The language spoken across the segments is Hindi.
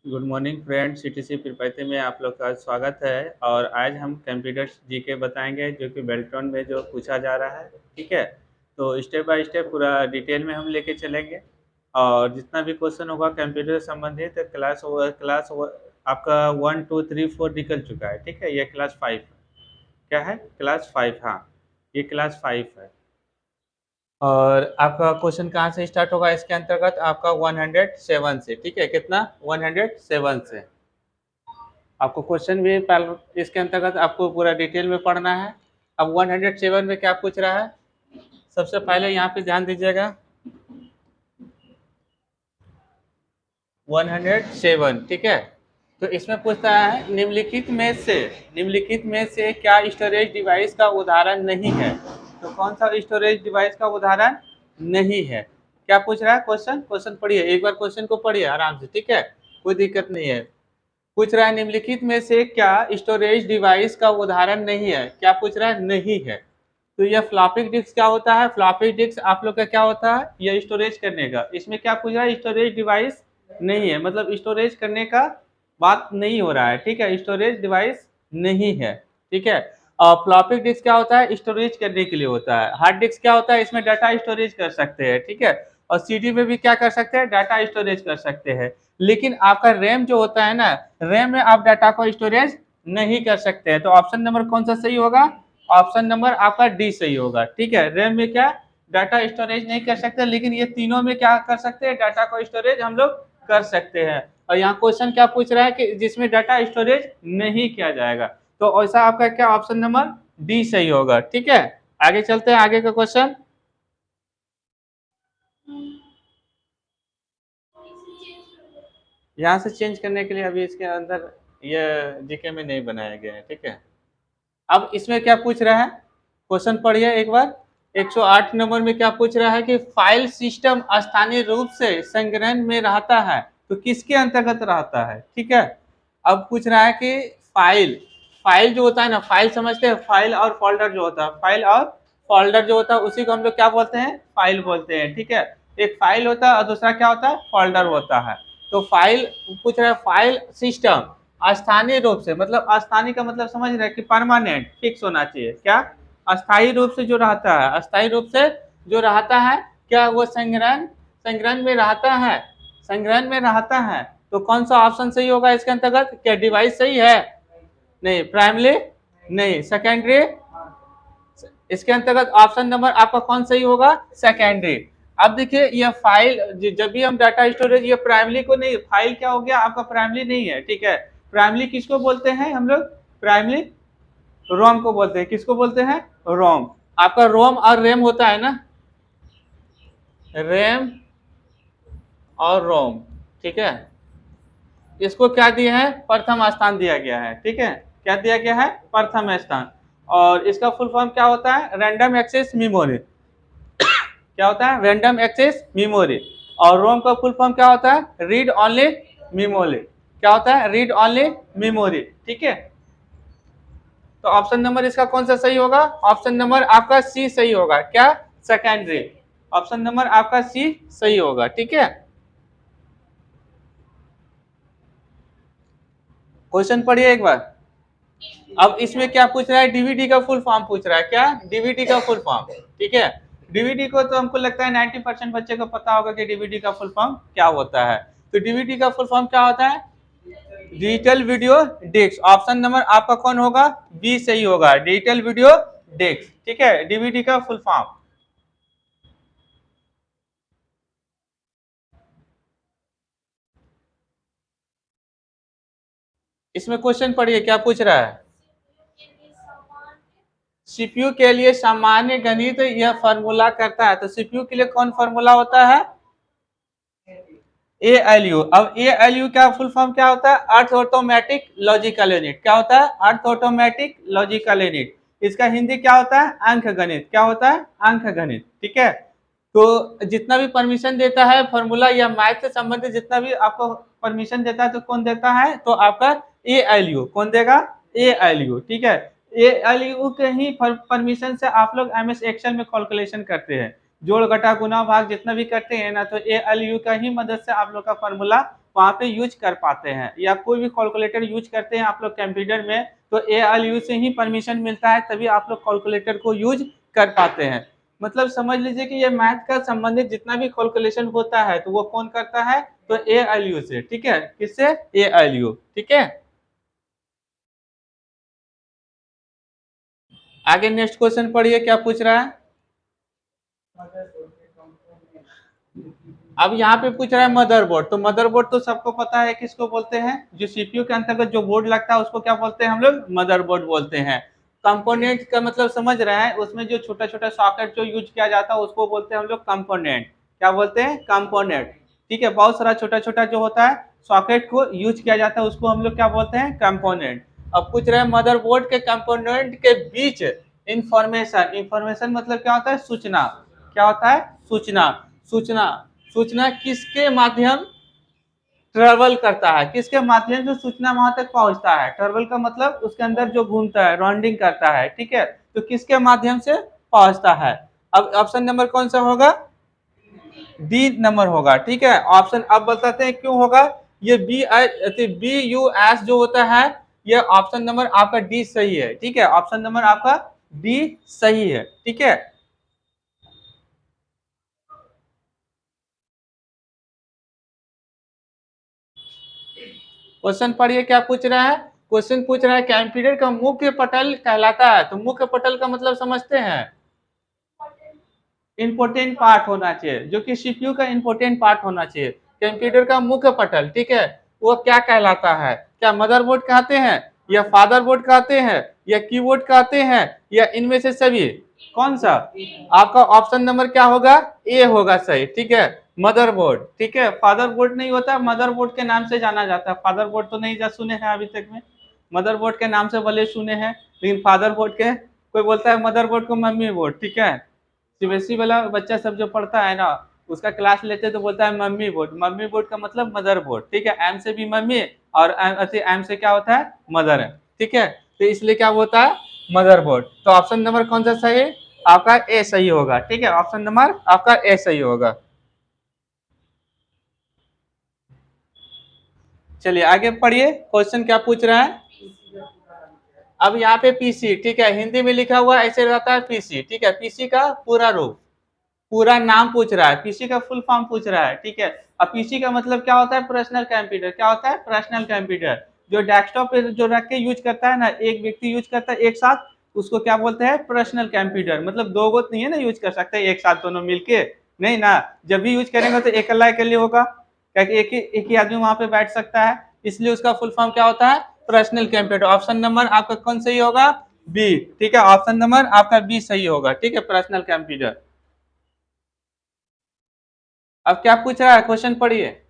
Good morning friends, CTC Tirupati में आप लोग का स्वागत है। और आज हम कंप्यूटर जीके बताएंगे जो कि बेल्ट्रॉन में जो पूछा जा रहा है। ठीक है, तो स्टेप बाय स्टेप पूरा डिटेल में हम लेके चलेंगे। और जितना भी क्वेश्चन होगा कंप्यूटर से संबंधित आपका 1 2 3 4 निकल चुका है। ठीक है, ये क्लास 5 क्या है, क्लास 5। हाँ, ये क्लास 5 है। और आपका क्वेश्चन कहाँ से स्टार्ट होगा इसके अंतर्गत? आपका 107 से। ठीक है, कितना? 107 से। आपको क्वेश्चन भी पहले इसके अंतर्गत आपको पूरा डिटेल में पढ़ना है। अब 107 में क्या पूछ रहा है? सबसे पहले यहाँ पे ध्यान दीजिएगा। 107, ठीक है। तो इसमें पूछता है निम्नलिखित में से क्या स्टोरेज डिवाइस का उदाहरण नहीं है? तो कौन सा स्टोरेज डिवाइस का उदाहरण नहीं है? क्या पूछ रहा है क्वेश्चन? क्वेश्चन पढ़िए, एक बार क्वेश्चन को पढ़िए आराम से। ठीक है, कोई दिक्कत नहीं है। पूछ रहा है निम्नलिखित में से क्या स्टोरेज डिवाइस का उदाहरण नहीं है? क्या पूछ रहा है? नहीं है। तो यह फ्लॉपी डिस्क क्या होता है? फ्लॉपी डिस्क आप लोग का क्या होता है? यह स्टोरेज करने का। इसमें क्या पूछ रहा है? स्टोरेज डिवाइस नहीं है, मतलब स्टोरेज करने का बात नहीं हो रहा है। ठीक है, स्टोरेज डिवाइस नहीं है। ठीक है, और फ्लॉपी डिस्क क्या होता है? स्टोरेज करने के लिए होता है। हार्ड डिस्क क्या होता है? इसमें डाटा स्टोरेज कर सकते हैं। ठीक है, और सीडी में भी क्या कर सकते हैं? डाटा स्टोरेज कर सकते हैं। लेकिन आपका रैम जो होता है ना, रैम में आप डाटा को स्टोरेज नहीं कर सकते हैं। तो ऑप्शन नंबर कौन सा सही होगा? ऑप्शन नंबर आपका डी सही होगा। ठीक है, रैम में क्या डाटा स्टोरेज नहीं कर सकते, लेकिन ये तीनों में क्या कर सकते हैं? डाटा को स्टोरेज हम लोग कर सकते हैं। और यहाँ क्वेश्चन क्या पूछ रहा है कि जिसमें डाटा स्टोरेज नहीं किया जाएगा। तो ऐसा आपका क्या ऑप्शन नंबर डी सही होगा। ठीक है, आगे चलते हैं, आगे का क्वेश्चन। यहाँ से चेंज करने के लिए अभी इसके अंदर ये जीके में नहीं बनाया गया है। ठीक है, अब इसमें क्या पूछ रहा है? क्वेश्चन पढ़िए एक बार। 108 नंबर में क्या पूछ रहा है कि फाइल सिस्टम स्थानीय रूप से संग्रहण में रहता है तो किसके अंतर्गत रहता है? ठीक है, अब पूछ रहा है कि फाइल फाइल जो होता है ना, फाइल समझते हैं? फाइल और फोल्डर जो होता है, फाइल और फोल्डर जो होता है उसी को हम लोग क्या बोलते हैं? फाइल बोलते हैं। ठीक है, एक फाइल होता है और दूसरा क्या होता है? फोल्डर होता है। तो फाइल पूछ रहा है, फाइल सिस्टम स्थानीय रूप से, मतलब स्थानीय का मतलब समझ रहे हैं कि परमानेंट, फिक्स होना चाहिए। क्या? अस्थायी रूप से जो रहता है, अस्थायी रूप से जो रहता है, क्या वो संग्रहण संग्रहण में रहता है? संग्रहण में रहता है। तो कौन सा ऑप्शन सही होगा इसके अंतर्गत? क्या डिवाइस सही है? नहीं। प्राइमरी नहीं। सेकेंडरी? इसके अंतर्गत ऑप्शन नंबर आपका कौन सही होगा? सेकेंडरी। अब देखिए, ये फाइल जब भी हम डाटा स्टोरेज, ये प्राइमरी को नहीं, फाइल क्या हो गया आपका? प्राइमरी नहीं है। ठीक है, प्राइमरी किसको बोलते हैं हम लोग? प्राइमरी रोम को बोलते हैं। किसको बोलते हैं? रोम। आपका रोम और रैम होता है ना, रैम और रोम। ठीक है, इसको क्या दिया है? प्रथम स्थान दिया गया है। ठीक है, क्या दिया गया है? प्रथम स्थान। और इसका फुल फॉर्म क्या होता है? Random access memory. क्या होता है? Random access memory. और रोम का फुल फॉर्म क्या होता है? Read only memory. क्या होता है? Read only memory. ठीक है, तो ऑप्शन नंबर इसका कौन सा सही होगा? ऑप्शन नंबर आपका सी सही होगा। क्या? सेकेंडरी। ऑप्शन नंबर आपका सी सही होगा। ठीक है, क्वेश्चन पढ़िए एक बार। अब इसमें क्या पूछ रहा है? डीवीडी का फुल फॉर्म पूछ रहा है। क्या? डीवीडी का फुल फॉर्म। ठीक है, डीवीडी को तो हमको लगता है 90% बच्चे को पता होगा कि डीवीडी का फुल फॉर्म क्या होता है। तो डीवीडी का फुल फॉर्म क्या होता है? Digital video disc. Option number आपका कौन होगा? बी सही होगा, डिजिटल वीडियो डिस्क। ठीक है, डीवीडी का फुल फॉर्म। इसमें क्वेश्चन पढ़िए, क्या पूछ रहा है? सीपीयू के लिए सामान्य गणित यह फॉर्मूला करता है। तो सीपीयू के लिए कौन फॉर्मूला होता है? ALU। अब ALU का फुल फॉर्म क्या होता है? अर्थ ऑटोमेटिक लॉजिकल यूनिट। क्या होता है? अर्थ ऑटोमेटिक लॉजिकल यूनिट। इसका हिंदी क्या होता है? अंक गणित। क्या होता है? अंक गणित। ठीक है, तो जितना भी परमिशन देता है फॉर्मूला या मैथ से संबंधित जितना भी आपको परमिशन देता है, तो कौन देता है? तो आपका ALU। कौन देगा? ALU। ठीक है, ALU के ही परमिशन से आप लोग MS एक्सेल में कैलकुलेशन करते हैं, जोड़ घटा गुना भाग जितना भी करते हैं ना, तो ALU का ही मदद से आप लोग का फॉर्मूला वहाँ पे यूज कर पाते हैं, या कोई भी कैलकुलेटर यूज करते हैं आप लोग कंप्यूटर में तो ALU से ही परमिशन मिलता है, तभी आप लोग कैलकुलेटर को यूज कर पाते हैं। मतलब समझ लीजिए कि ये मैथ का संबंधित जितना भी कैलकुलेशन होता है तो वो कौन करता है, तो ALU से, ठीक है, किससे, ALU, ठीक है। आगे नेक्स्ट क्वेश्चन पढ़िए क्या पूछ रहा है। अब यहाँ पे पूछ रहा है मदरबोर्ड, तो मदरबोर्ड तो सबको पता है किसको बोलते हैं, जो सीपीयू के अंतर्गत जो बोर्ड लगता है उसको क्या बोलते हैं हम लोग, मदरबोर्ड बोलते हैं। कंपोनेंट का मतलब समझ रहे हैं, उसमें जो छोटा छोटा सॉकेट जो यूज किया जाता है उसको बोलते हैं हम लोग कंपोनेंट। क्या बोलते हैं, कंपोनेंट, ठीक है। बहुत सारा छोटा छोटा जो होता है सॉकेट को यूज किया जाता है उसको हम लोग क्या बोलते हैं, कंपोनेंट। अब पूछ रहे हैं मदरबोर्ड के कंपोनेंट के बीच इंफॉर्मेशन, इंफॉर्मेशन मतलब क्या होता है, सूचना, क्या होता है, सूचना, सूचना, सूचना किसके माध्यम ट्रेवल करता है, किसके माध्यम से सूचना वहां तक पहुंचता है, ट्रेवल का मतलब उसके अंदर जो घूमता है, राउंडिंग करता है, ठीक है, तो किसके माध्यम से पहुंचता है। अब ऑप्शन नंबर कौन सा होगा, डी नंबर होगा, ठीक है। ऑप्शन अब बताते हैं क्यों होगा, ये BUS जो होता है, ये ऑप्शन नंबर आपका डी सही है, ठीक है, ऑप्शन नंबर आपका डी सही है, ठीक है। क्वेश्चन पढ़िए क्या पूछ रहा है, क्वेश्चन पूछ रहा है कंप्यूटर का मुख्य पटल कहलाता है, तो मुख्य पटल का मतलब समझते हैं, इंपोर्टेंट पार्ट होना चाहिए, जो कि सीपीयू का इंपोर्टेंट पार्ट होना चाहिए। कंप्यूटर का मुख्य पटल, ठीक है, वो क्या कहलाता है, क्या मदरबोर्ड कहते हैं, या फादरबोर्ड कहते हैं, या कीबोर्ड कहते हैं, या इनमें से सभी, कौन सा, आपका ऑप्शन नंबर क्या होगा, ए होगा सही, ठीक है, मदरबोर्ड, ठीक है। फादरबोर्ड नहीं होता, मदरबोर्ड के नाम से जाना जाता है, फादरबोर्ड तो नहीं जा सुने हैं अभी तक में, मदरबोर्ड के नाम से भले सुने हैं लेकिन फादरबोर्ड के, कोई बोलता है मदरबोर्ड को मम्मी बोर्ड, ठीक है। सीबीएसई वाला बच्चा सब जो पढ़ता है ना, उसका क्लास लेते तो बोलता है मम्मी बोर्ड, मम्मी बोर्ड का मतलब मदर बोर्ड, ठीक है, एम से भी मम्मी और एम से क्या होता है, मदर है, ठीक है, तो इसलिए क्या होता है, मदर बोर्ड। तो ऑप्शन नंबर कौन सा सही है, आपका ए सही होगा, ठीक है, ऑप्शन नंबर आपका ए सही होगा। चलिए आगे पढ़िए, क्वेश्चन क्या पूछ रहा है। अब यहाँ पे पीसी, ठीक है, हिंदी में लिखा हुआ ऐसे रहता है पीसी, ठीक है, पीसी का पूरा रूप, पूरा नाम पूछ रहा है, पीसी का फुल फॉर्म पूछ रहा है, ठीक है। अब पीसी का मतलब क्या होता है, पर्सनल कंप्यूटर, क्या होता है, पर्सनल कंप्यूटर, जो डेस्कटॉप पे जो रख के यूज करता है ना, एक व्यक्ति यूज करता है एक साथ, उसको क्या बोलते हैं, पर्सनल कंप्यूटर। मतलब दो गो नहीं है ना यूज कर सकते एक साथ दोनों मिलके, नहीं ना, जब भी यूज करेंगे तो अकेला अकेले होगा, क्या एक ही आदमी वहां पे बैठ सकता है, इसलिए उसका फुल फॉर्म क्या होता है, पर्सनल कंप्यूटर। ऑप्शन नंबर आपका कौन सही होगा, बी, ठीक है, ऑप्शन नंबर आपका बी सही होगा, ठीक है, पर्सनल कंप्यूटर। अब क्या पूछ रहा है, क्वेश्चन पढ़िए।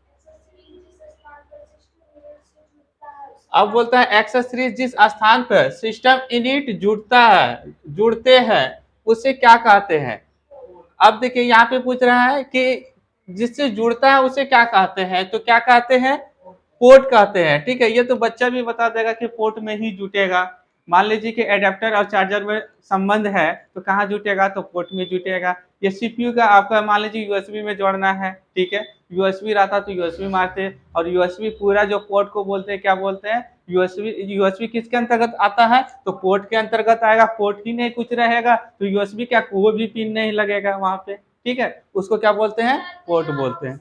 अब बोलता है एक्सेसरीज जिस स्थान पर सिस्टम यूनिट जुड़ता है, जुड़ते हैं, उसे क्या कहते हैं। अब देखिए यहाँ पे पूछ रहा है कि जिससे जुड़ता है उसे क्या कहते हैं, तो क्या कहते हैं, पोर्ट कहते हैं, ठीक है। ये तो बच्चा भी बता देगा कि पोर्ट में ही जुटेगा। मान लीजिए कि एडेप्टर और चार्जर में संबंध है तो कहाँ जुटेगा, तो पोर्ट में जुटेगा। ये सीपीयू का आपका मान लीजिए यूएसबी में जोड़ना है, ठीक है, यूएसबी रहता तो यूएसबी मारते, और यूएसबी पूरा जो पोर्ट को बोलते हैं क्या बोलते हैं, यूएसबी। यूएसबी किसके अंतर्गत आता है, तो पोर्ट के अंतर्गत आएगा, पोर्ट ही नहीं कुछ रहेगा तो यूएसबी क्या कोई भी पिन नहीं लगेगा वहां पे, ठीक है, उसको क्या बोलते हैं, पोर्ट बोलते हैं।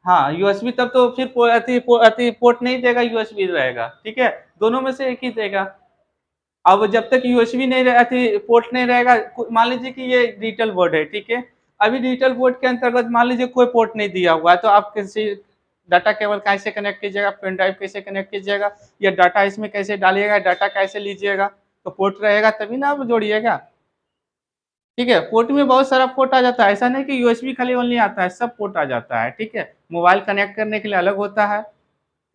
हाँ यूएसबी तब तो फिर अति पोर्ट नहीं देगा, यूएसबी रहेगा, ठीक है, दोनों में से एक ही देगा। अब जब तक यूएसबी नहीं अति पोर्ट नहीं रहेगा, मान लीजिए कि ये डिजिटल बोर्ड है, ठीक है, अभी डिजिटल बोर्ड के अंतर्गत मान लीजिए कोई पोर्ट नहीं दिया हुआ है, तो आप कैसे डाटा केबल कैसे कनेक्ट कीजिएगा, पेन ड्राइव कैसे कनेक्ट कीजिएगा, या डाटा इसमें कैसे डालिएगा, डाटा कैसे लीजिएगा, तो पोर्ट रहेगा तभी ना आप जोड़िएगा, ठीक है। पोर्ट में बहुत सारा पोर्ट आ जाता है, ऐसा नहीं कि यूएसबी खाली ओनली आता है, सब पोर्ट आ जाता है, ठीक है। मोबाइल कनेक्ट करने के लिए अलग होता है,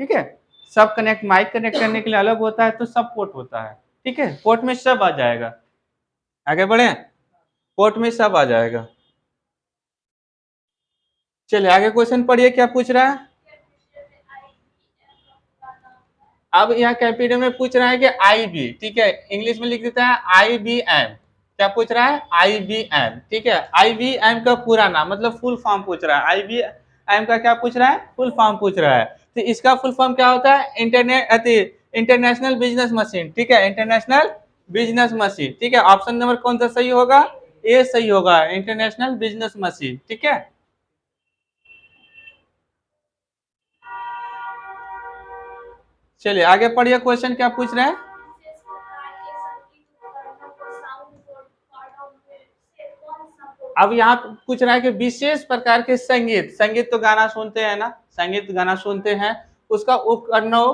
ठीक है, सब कनेक्ट माइक कनेक्ट करने के लिए अलग होता है, तो सब पोर्ट होता है, ठीक है, पोर्ट में सब आ जाएगा। आगे बढ़े, पोर्ट में सब आ जाएगा। चलिए आगे क्वेश्चन पढ़िए क्या पूछ रहा है। अब यहाँ कंप्यूटर में पूछ रहा है कि आईबी, ठीक है, इंग्लिश में लिख देता है आईबीएम। क्या पूछ रहा है, आईबीएम, ठीक है, आईबीएम का पूरा नाम मतलब फुल फॉर्म पूछ रहा है, आईबी एम का क्या पूछ रहा है, फुल फॉर्म पूछ रहा है। तो इसका फुल फॉर्म क्या होता है, इंटरनेशनल बिजनेस मशीन, ठीक है, इंटरनेशनल बिजनेस मशीन, ठीक है। ऑप्शन नंबर कौन सा सही होगा, ए सही होगा, इंटरनेशनल बिजनेस मशीन, ठीक है। चलिए आगे पढ़िए, क्वेश्चन क्या पूछ रहे हैं। अब यहाँ पूछ रहा है कि विशेष प्रकार के संगीत, संगीत तो गाना सुनते हैं ना, संगीत गाना सुनते हैं, उसका उपकरणों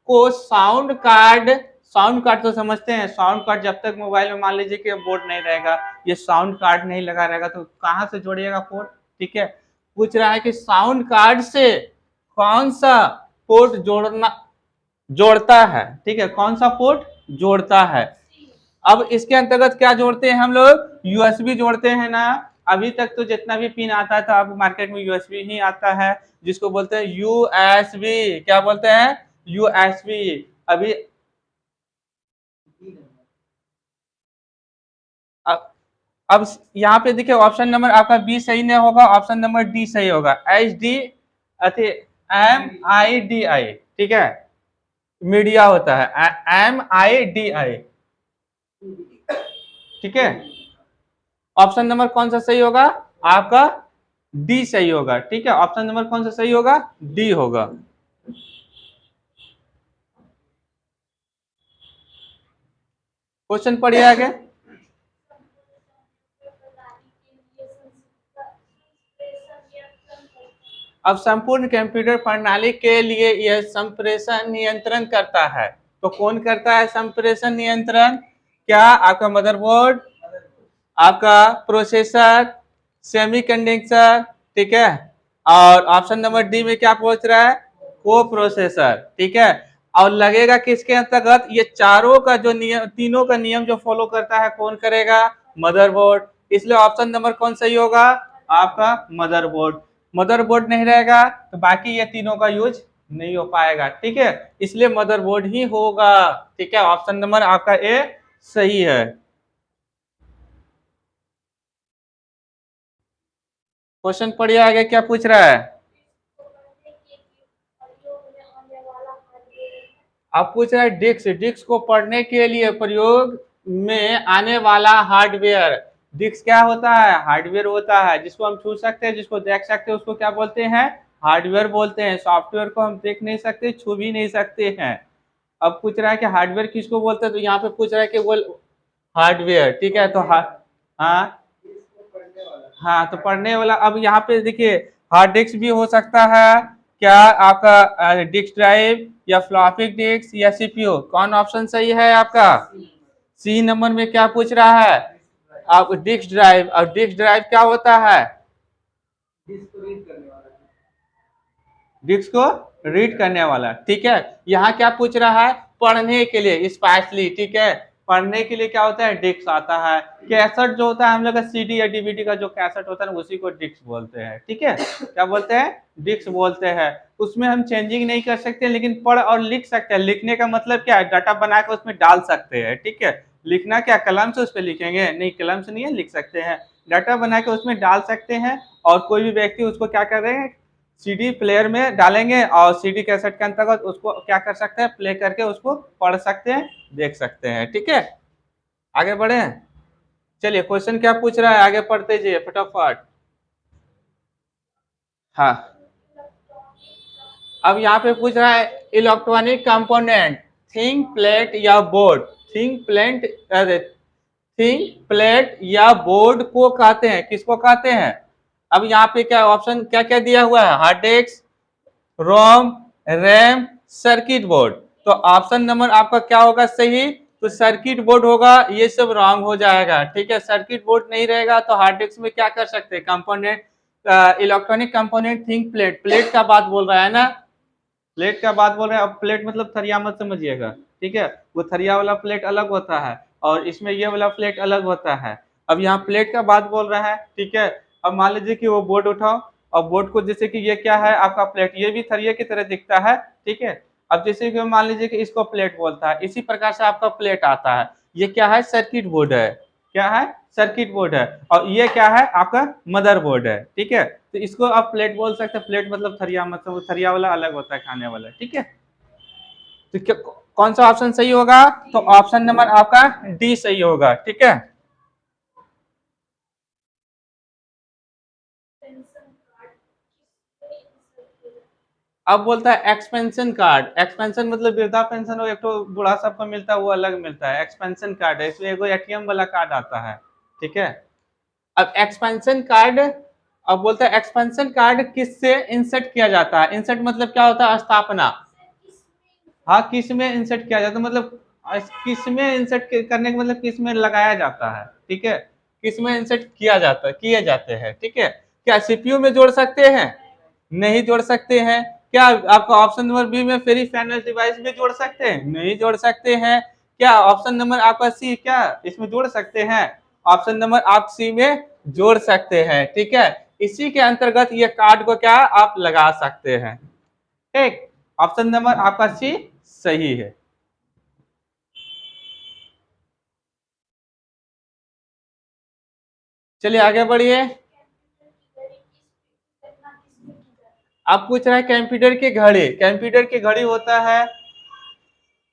को साउंड कार्ड, साउंड कार्ड तो समझते हैं, साउंड कार्ड जब तक मोबाइल में मान लीजिए कि बोर्ड नहीं रहेगा, ये साउंड कार्ड नहीं लगा रहेगा तो कहाँ से जोड़िएगा पोर्ट, ठीक है। पूछ रहा है कि साउंड कार्ड से कौन सा पोर्ट जोड़ता है, ठीक है, कौन सा पोर्ट जोड़ता है। अब इसके अंतर्गत क्या जोड़ते हैं हम लोग, यूएसबी जोड़ते हैं ना। अभी तक तो जितना भी पिन आता है तो अब मार्केट में यूएसबी ही आता है, जिसको बोलते हैं यूएसबी, क्या बोलते हैं, यूएसबी। अभी अब यहाँ पे देखिए ऑप्शन नंबर आपका बी सही नहीं होगा, ऑप्शन नंबर डी सही होगा, एच डी अति MIDI, ठीक है, मीडिया होता है, MIDI, ठीक है। ऑप्शन नंबर कौन सा सही होगा आपका, डी सही होगा, ठीक है। ऑप्शन नंबर कौन सा सही होगा, डी होगा। क्वेश्चन पढ़िए आगे। अब संपूर्ण कंप्यूटर प्रणाली के लिए यह संप्रेषण नियंत्रण करता है, तो कौन करता है संप्रेषण नियंत्रण, क्या आपका मदरबोर्ड, आपका प्रोसेसर, सेमीकंडक्टर, ठीक है। और ऑप्शन नंबर डी में क्या पूछ रहा है, को प्रोसेसर, ठीक है। और लगेगा किसके अंतर्गत, ये चारों का जो नियम, तीनों का नियम जो फॉलो करता है कौन करेगा, मदरबोर्ड। इसलिए ऑप्शन नंबर कौन सही होगा आपका, मदरबोर्ड। मदरबोर्ड नहीं रहेगा तो बाकी ये तीनों का यूज नहीं हो पाएगा, ठीक है, इसलिए मदरबोर्ड ही होगा, ठीक है। ऑप्शन नंबर आपका ए सही है। क्वेश्चन पढ़िए आगे क्या पूछ रहा है। अब पूछ रहा है डिस्क, डिस्क को पढ़ने के लिए प्रयोग में आने वाला हार्डवेयर। डिस्क क्या होता है, हार्डवेयर होता है, जिसको हम छू सकते हैं, जिसको देख सकते हैं, उसको क्या बोलते हैं, हार्डवेयर बोलते हैं। सॉफ्टवेयर को हम देख नहीं सकते, छू भी नहीं सकते हैं। अब पूछ रहा है कि हार्डवेयर किसको बोलते हैं, तो यहाँ पे पूछ रहा है कि वो हार्डवेयर, ठीक है। तो हाँ हाँ, तो पढ़ने वाला। अब यहाँ पे देखिए हार्ड डिस्क भी हो सकता है, क्या आपका डिस्क ड्राइव या फ्लॉपी डिस्क या सीपीयू, कौन ऑप्शन सही है आपका, सी नंबर में क्या पूछ रहा है, आप डिस्क ड्राइव। और डिस्क ड्राइव क्या होता है, डिस्क को रीड करने वाला, ठीक है। यहाँ क्या पूछ रहा है, पढ़ने के लिए स्पेशली, ठीक है, पढ़ने के लिए क्या होता है, डिस्क आता है। कैसेट जो होता है हम लोग का सीडी या डीवीडी का जो कैसेट होता है ना, उसी को डिस्क बोलते हैं, ठीक है, क्या बोलते हैं, डिस्क बोलते हैं। उसमें हम चेंजिंग नहीं कर सकते, लेकिन पढ़ और लिख सकते हैं। लिखने का मतलब क्या है, डाटा बना के उसमें डाल सकते हैं, ठीक है। लिखना क्या कलम से उस पर लिखेंगे, नहीं कलम से नहीं है, लिख सकते हैं, डाटा बना के उसमें डाल सकते हैं। और कोई भी व्यक्ति उसको क्या कर रहे हैं, सीडी प्लेयर में डालेंगे और सीडी कैसेट के अंतर्गत उसको क्या कर सकते हैं, प्ले करके उसको पढ़ सकते हैं, देख सकते हैं, ठीक है। आगे बढ़े, चलिए क्वेश्चन क्या पूछ रहा है, आगे पढ़ते जाइए फटाफट। हाँ, अब यहाँ पे पूछ रहा है इलेक्ट्रॉनिक कंपोनेंट, थिंक प्लेट या बोर्ड, थिंक प्लेट, अरे थिंक प्लेट या बोर्ड को कहते हैं, किसको कहते हैं। अब यहाँ पे क्या ऑप्शन क्या क्या दिया हुआ है, हार्ड डिस्क, रोम, रैम, सर्किट बोर्ड। तो ऑप्शन नंबर आपका क्या होगा सही, तो सर्किट बोर्ड होगा, ये सब रॉन्ग हो जाएगा, ठीक है। सर्किट बोर्ड नहीं रहेगा तो हार्ड डिस्क में क्या कर सकते हैं, component, electronic component, think plate, plate का बात बोल रहा है ना, प्लेट का बात बोल रहे हैं। अब प्लेट मतलब थरिया मत समझिएगा, ठीक है, वो थरिया वाला प्लेट अलग होता है और इसमें ये वाला प्लेट अलग होता है। अब यहाँ प्लेट का बात बोल रहा है, ठीक है। अब मान लीजिए कि वो बोर्ड उठाओ और बोर्ड को, जैसे कि ये क्या है आपका प्लेट, ये भी थरिया की तरह दिखता है, ठीक है। अब जैसे कि मान लीजिए कि इसको प्लेट बोलता है, इसी प्रकार से आपका प्लेट आता है। ये क्या है, सर्किट बोर्ड है, क्या है, सर्किट बोर्ड है। और ये क्या है आपका मदर बोर्ड है, ठीक है। तो इसको आप प्लेट बोल सकते हैं। प्लेट मतलब थरिया, मतलब वो थरिया वाला अलग होता है खाने वाला, ठीक है। तो कौन सा ऑप्शन सही होगा? तो ऑप्शन नंबर आपका डी सही होगा, ठीक है। अब बोलता है एक्सपेंशन कार्ड। एक्सपेंशन मतलब वृद्धा पेंशन, एक तो बूढ़ा सबको मिलता है वो अलग मिलता है। एक्सपेंशन कार्ड है, इसमें एगो एटीएम वाला कार्ड आता है, ठीक है। अब एक्सपेंशन कार्ड, अब बोलता है एक्सपेंशन कार्ड किससे इंसर्ट किया जाता है? इंसर्ट मतलब क्या होता है? स्थापना। हाँ, किस में इंसर्ट किया जाता है, मतलब किस में इंसर्ट करने का मतलब किस में लगाया जाता है, ठीक है। किस में इंसर्ट किया जाता है, किए जाते हैं, ठीक है। क्या सीपीयू में जोड़ सकते हैं? नहीं जोड़ सकते हैं। क्या आपका ऑप्शन नंबर बी में पेरिफेरल डिवाइस में जोड़ सकते हैं? नहीं जोड़ सकते हैं। क्या ऑप्शन नंबर आपका सी, क्या इसमें जोड़ सकते हैं? ऑप्शन नंबर आप सी में जोड़ सकते हैं, ठीक है। इसी के अंतर्गत ये कार्ड को क्या आप लगा सकते हैं, ठीक। ऑप्शन नंबर आपका सी सही है। चलिए आगे बढ़िए। आप पूछ रहे हैं कंप्यूटर की घड़ी। कंप्यूटर की घड़ी होता है,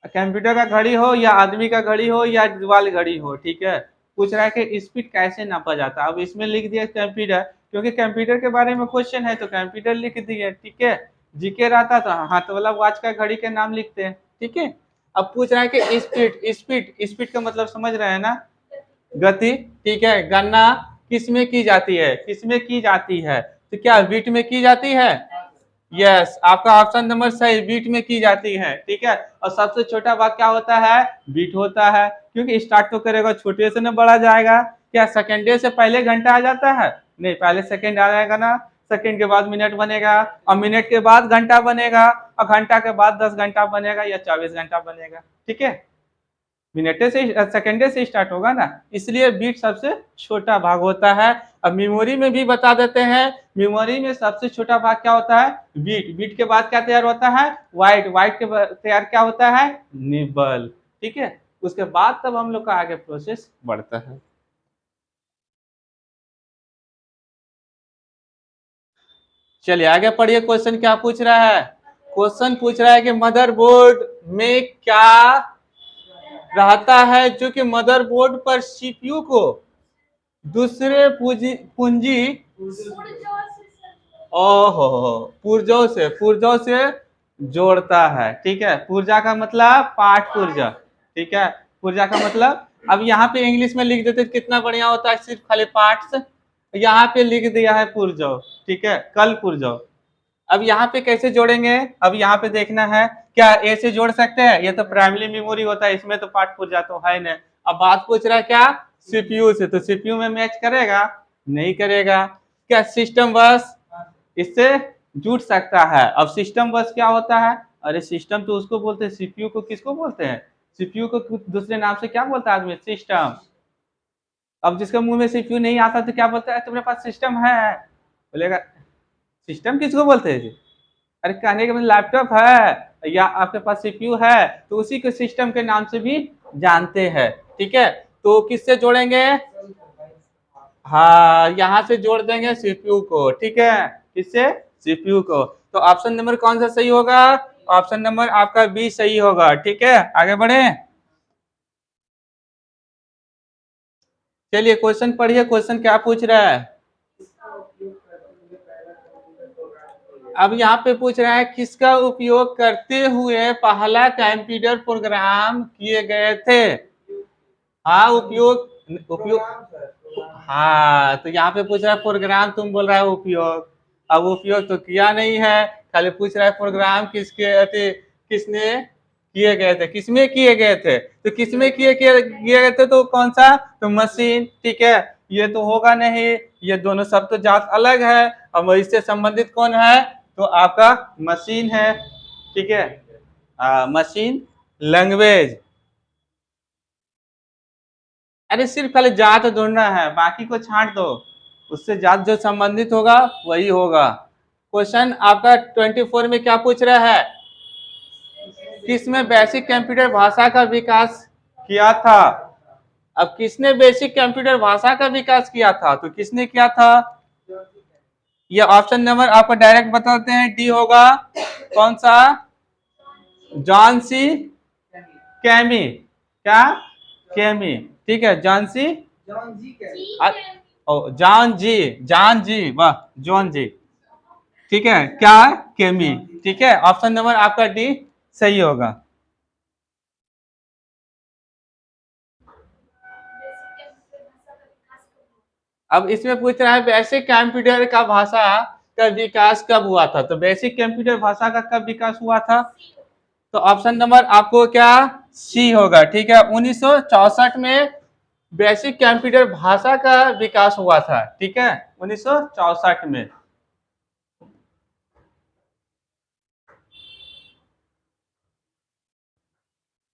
कंप्यूटर का घड़ी हो या आदमी का घड़ी हो या दीवार घड़ी हो, ठीक है। पूछ रहा है कि स्पीड कैसे नापा जाता है। अब इसमें लिख दिया कंप्यूटर, क्योंकि कंप्यूटर के बारे में क्वेश्चन है तो कंप्यूटर लिख दिए, ठीक है। जीके रहता तो हाथ वाला वॉच का घड़ी के नाम लिखते हैं, ठीक है। अब पूछ रहा है कि स्पीड, स्पीड स्पीड का मतलब समझ रहे हैं ना? गति, ठीक है। गणना किस में की जाती है? किस में की जाती है? तो क्या बीट में की जाती है? यस, आपका ऑप्शन नंबर सही, बीट में की जाती है, ठीक है। और सबसे छोटा भाग क्या होता है? बीट होता है, क्योंकि स्टार्ट तो करेगा छोटे से ना बढ़ा जाएगा। क्या सेकेंडे से पहले घंटा आ जाता है? नहीं, पहले सेकंड आ जाएगा ना। सेकंड के बाद मिनट बनेगा, और मिनट के बाद घंटा बनेगा, और घंटा के बाद 10 घंटा बनेगा या 24 घंटा बनेगा, ठीक है। मिनटे से सेकेंडे से स्टार्ट होगा ना, इसलिए बीट सबसे छोटा भाग होता है। अब मेमोरी में भी बता देते हैं, मेमोरी में सबसे छोटा भाग क्या होता है? बीट। बीट के बाद क्या तैयार होता है? वाइट। वाइट के तैयार क्या होता है? निबल, ठीक है। उसके बाद तब हम लोग का आगे प्रोसेस बढ़ता है। चलिए आगे पढ़िए, क्वेश्चन क्या पूछ रहा है? क्वेश्चन पूछ रहा है कि मदरबोर्ड में क्या रहता है जो कि मदरबोर्ड पर सीपीयू को दूसरे पूंजी पूंजी ओहो पुर्जों से जोड़ता है, ठीक है। पुर्जा का मतलब पाठ पुर्जा, ठीक है। पुर्जा का मतलब, अब यहाँ पे इंग्लिश में लिख देते कितना बढ़िया होता है, सिर्फ खाली पार्ट्स। यहाँ पे लिख दिया है पुर्जो, ठीक है, कल पुर्जो। अब यहाँ पे कैसे जोड़ेंगे? अब यहाँ पे देखना है, क्या ए से जोड़ सकते हैं? ये तो प्राइमरी मेमोरी होता है, इसमें तो पार्ट पुर्जा तो है नहीं। अब बात पूछ रहा है क्या? सीपीयू से, तो सीपीयू में मैच करेगा? नहीं करेगा। क्या सिस्टम बस इससे जुड़ सकता है? अब सिस्टम बस क्या होता है? अरे सिस्टम तो उसको बोलते हैं, सीपीयू को किसको बोलते हैं? सीपीयू को दूसरे नाम से क्या बोलता है आदमी? सिस्टम। अब जिसके मुंह में सीपीयू नहीं आता तो क्या बोलता है? तुम्हारे पास सिस्टम है? बोलेगा सिस्टम किसको बोलते हैं जी? अरे कहने के मतलब लैपटॉप है या आपके पास सीपीयू है तो उसी को सिस्टम के नाम से भी जानते हैं, ठीक है। तो किससे जोड़ेंगे? हाँ, यहाँ से जोड़ देंगे सीपीयू को, ठीक है। किससे? सीपीयू को। तो ऑप्शन नंबर कौन सा सही होगा? ऑप्शन नंबर आपका बी सही होगा, ठीक है। आगे बढ़े। चलिए क्वेश्चन पढ़िए, क्वेश्चन क्या पूछ रहा है? अब यहाँ पे पूछ रहा है किसका उपयोग करते हुए पहला कंप्यूटर प्रोग्राम किए गए थे? हाँ, उपयोग उपयोग। हाँ, तो यहाँ पे पूछ रहा है प्रोग्राम, तुम बोल रहा है उपयोग। अब उपयोग तो किया नहीं है, खाली पूछ रहा है प्रोग्राम किसने किए गए थे, किसमें किए गए थे। तो किसमें किए गए थे, तो कौन सा? तो मशीन, ठीक है। ये तो होगा नहीं, ये दोनों सब तो जात अलग है। अब इससे संबंधित कौन है? तो आपका मशीन है, ठीक है। Machine language. अरे सिर्फ खाली जात ढूंढना है, बाकी को छांट दो। उससे जात जो संबंधित होगा वही होगा। क्वेश्चन आपका 24 में क्या पूछ रहा है? किसमें बेसिक कंप्यूटर भाषा का विकास किया था? अब किसने बेसिक कंप्यूटर भाषा का विकास किया था? तो किसने किया था? ये ऑप्शन नंबर आपको डायरेक्ट बताते हैं, डी होगा। कौन सा? जॉन सी कैमी। क्या? कैमी। ठीक है, जॉन सी, ओ जॉन जी, जॉन जी, वाह, जॉन जी। ठीक है, क्या? केमी। ठीक है, ऑप्शन नंबर आपका डी सही होगा। अब इसमें पूछ रहा है बेसिक कंप्यूटर का भाषा का विकास कब हुआ था? तो बेसिक कंप्यूटर भाषा का कब विकास हुआ था? तो ऑप्शन नंबर आपको क्या? सी होगा। ठीक है, 1964 में बेसिक कंप्यूटर भाषा का विकास हुआ था। ठीक है, 1964 में।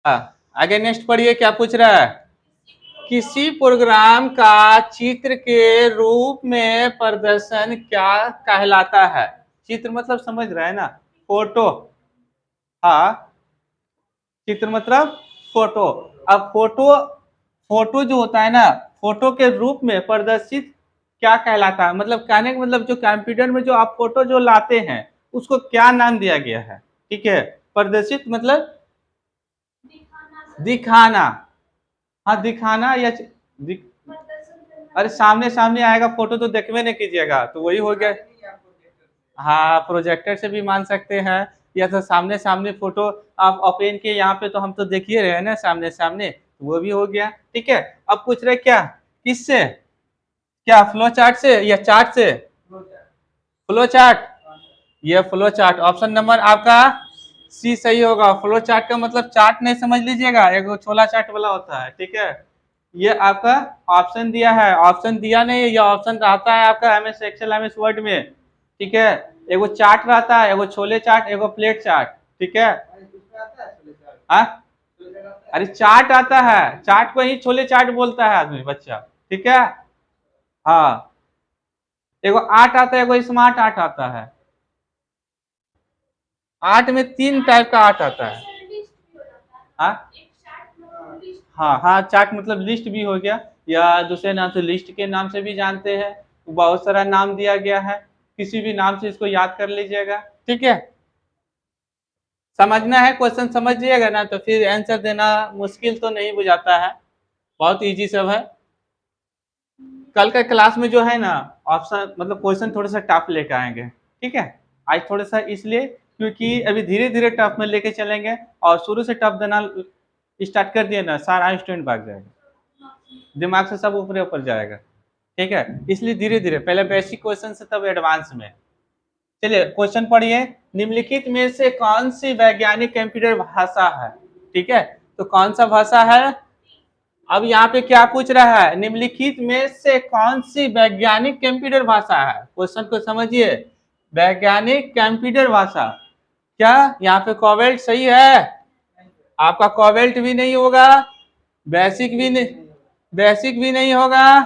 आगे नेक्स्ट पढ़िए, क्या पूछ रहा है? किसी प्रोग्राम का चित्र के रूप में प्रदर्शन क्या कहलाता है? चित्र मतलब समझ रहे हैं ना, फोटो। हाँ, चित्र मतलब फोटो। अब फोटो, फोटो जो होता है ना, फोटो के रूप में प्रदर्शित क्या कहलाता है? मतलब कहने का मतलब जो कंप्यूटर में जो आप फोटो जो लाते हैं उसको क्या नाम दिया गया है? ठीक है, प्रदर्शित मतलब दिखाना। हाँ, दिखाना या दिख, अरे सामने सामने आएगा फोटो तो देखवे नहीं कीजिएगा, तो वही हो गया। हाँ, प्रोजेक्टर से भी मान सकते हैं, या तो सामने सामने फोटो आप ओपन के यहाँ पे तो हम तो देखिए रहे हैं ना सामने सामने, तो वो भी हो गया। ठीक है, अब पूछ रहे क्या? किससे? क्या फ्लो चार्ट से या चार्ट से? Flow chart. ये फ्लो चार्ट, ऑप्शन नंबर आपका सी सही होगा। फ्लो चार्ट का मतलब चार्ट नहीं समझ लीजिएगा, एक छोला चाट वाला होता है। ठीक है, ये आपका ऑप्शन दिया है, ऑप्शन दिया नहीं, ये ऑप्शन रहता है आपका एमएस एक्सेल, एमएस वर्ड में। ठीक है, एगो चार्ट रहता है, एगो छोले चाट, एगो प्लेट चार्ट। ठीक है, हाँ, अरे चार्ट आता है, चार्ट को ही छोले चाट बोलता है आदमी, बच्चा। ठीक है, हाँ, एगो आर्ट आता है, एगो स्मार्ट आर्ट आता है। आर्ट में तीन टाइप का आर्ट आता है। हाँ, हाँ हाँ, चार्ट मतलब लिस्ट भी हो गया, या दूसरे नाम से लिस्ट के नाम से भी जानते हैं। बहुत सारा नाम दिया गया है, किसी भी नाम से इसको याद कर लीजिएगा। ठीक है, समझना है, क्वेश्चन समझिएगा ना तो फिर आंसर देना मुश्किल तो नहीं बुझाता है, बहुत इजी सब है। कल का क्लास में जो है ना, ऑप्शन मतलब क्वेश्चन थोड़ा सा टफ लेकर आएंगे। ठीक है, आज थोड़ा सा इसलिए क्योंकि अभी धीरे धीरे टफ में लेके चलेंगे, और शुरू से टफ देना स्टार्ट कर दिए ना, सारा स्टूडेंट भाग जाएगा, दिमाग से सब ऊपर ऊपर जाएगा। ठीक है, इसलिए धीरे धीरे पहले बेसिक क्वेश्चन से तब एडवांस में। चलिए क्वेश्चन पढ़िए। निम्नलिखित में से कौन सी वैज्ञानिक कंप्यूटर भाषा है? ठीक है, तो कौन सा भाषा है? अब यहाँ पे क्या पूछ रहा है? निम्नलिखित में से कौन सी वैज्ञानिक कंप्यूटर भाषा है? क्वेश्चन को समझिए, वैज्ञानिक कंप्यूटर भाषा। क्या यहाँ पे कोवेल्ट सही है? आपका कोवेल्ट भी नहीं होगा, बेसिक भी नहीं, बेसिक भी नहीं होगा,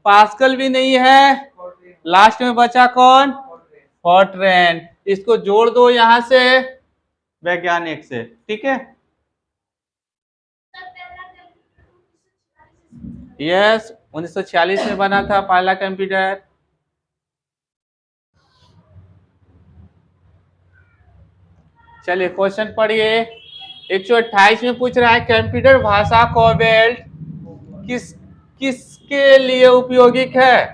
पास्कल भी नहीं है, लास्ट में बचा कौन? फॉर्ट्रेन। इसको जोड़ दो यहाँ से वैज्ञानिक से। ठीक है, यस, 1946 में बना था पहला कंप्यूटर। चलिए क्वेश्चन पढ़िए। 128 में पूछ रहा है कंप्यूटर भाषा कोवेल्ट किस किसके लिए उपयोगिक है?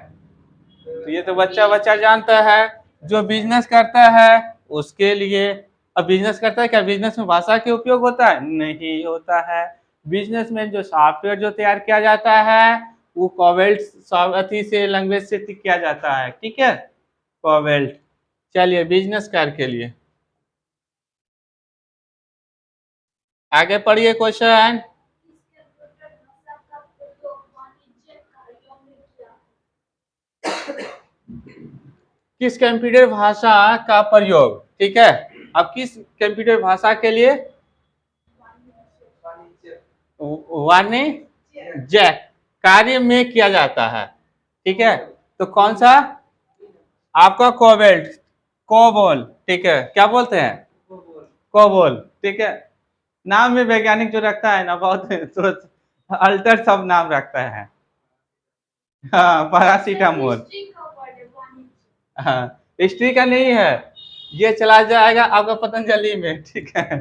तो ये तो बच्चा बच्चा जानता है, जो बिजनेस करता है उसके लिए। अब बिजनेस करता है, क्या बिजनेस में भाषा के उपयोग होता है? नहीं होता है। बिजनेस में जो सॉफ्टवेयर जो तैयार किया जाता है वो कोवेल्ट अथी से लैंग्वेज से किया जाता है। ठीक है, कोवेल्ट। चलिए बिजनेस कार के लिए आगे पढ़िए क्वेश्चन। किस कंप्यूटर भाषा का प्रयोग? ठीक है, अब किस कंप्यूटर भाषा के लिए? वाणिज्य कार्य में किया जाता है। ठीक है, तो कौन सा? आपका कोवेल्ट, कोबोल। ठीक है, क्या बोलते हैं? कोबोल। ठीक है, नाम में वैज्ञानिक जो रखता है ना, बहुत तो अल्टर सब नाम रखता है। हाँ, पैरासीटामोल। हाँ, हिस्ट्री का नहीं है, ये चला जाएगा आपका पतंजलि में, ठीक है।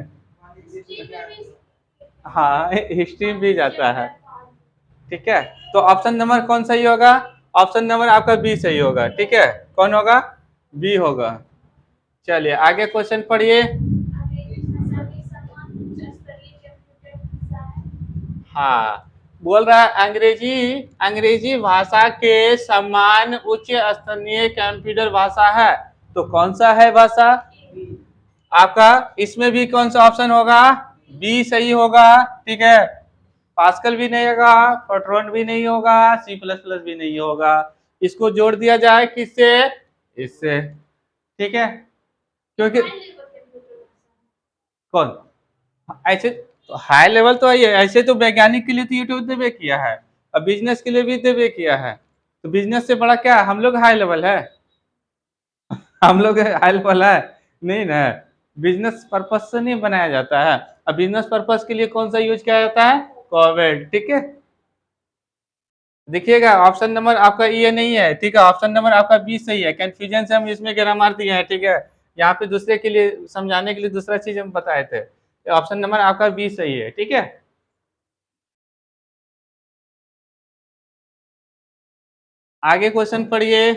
हाँ, हिस्ट्री भी जाता है, ठीक है। तो ऑप्शन नंबर कौन सही होगा? ऑप्शन नंबर आपका बी सही होगा, ठीक है। कौन होगा? बी होगा। चलिए आगे क्वेश्चन पढ़िए। हाँ, बोल रहा है अंग्रेजी, अंग्रेजी भाषा के समान उच्च स्तरीय कंप्यूटर भाषा है। तो कौन सा है भाषा आपका? इसमें भी कौन सा ऑप्शन होगा? बी सही होगा, ठीक है। पास्कल भी नहीं होगा, फोर्ट्रॉन भी नहीं होगा, सी प्लस प्लस भी नहीं होगा। इसको जोड़ दिया जाए किससे? इससे, ठीक है। क्योंकि कौन ऐसे तो हाई लेवल तो है, ऐसे तो वैज्ञानिक के लिए तो यूट्यूब देवे किया है, और बिजनेस के लिए भी देवे किया है। तो बिजनेस से बड़ा क्या हम लोग हाई लेवल है? हम लोग हाई लेवल है नहीं ना। बिजनेस पर्पज से नहीं बनाया जाता है। अब बिजनेस पर्पज के लिए कौन सा यूज किया जाता है? कोविड, ठीक है। देखिएगा ऑप्शन नंबर आपका ये नहीं है, ठीक है। ऑप्शन नंबर आपका बी सही है। कंफ्यूजन से हम इसमें गिरा मार दिए हैं, ठीक है। यहाँ पे दूसरे के लिए समझाने के लिए दूसरा चीज हम बताए थे। ऑप्शन नंबर आपका बी सही है, ठीक है। आगे क्वेश्चन पढ़िए।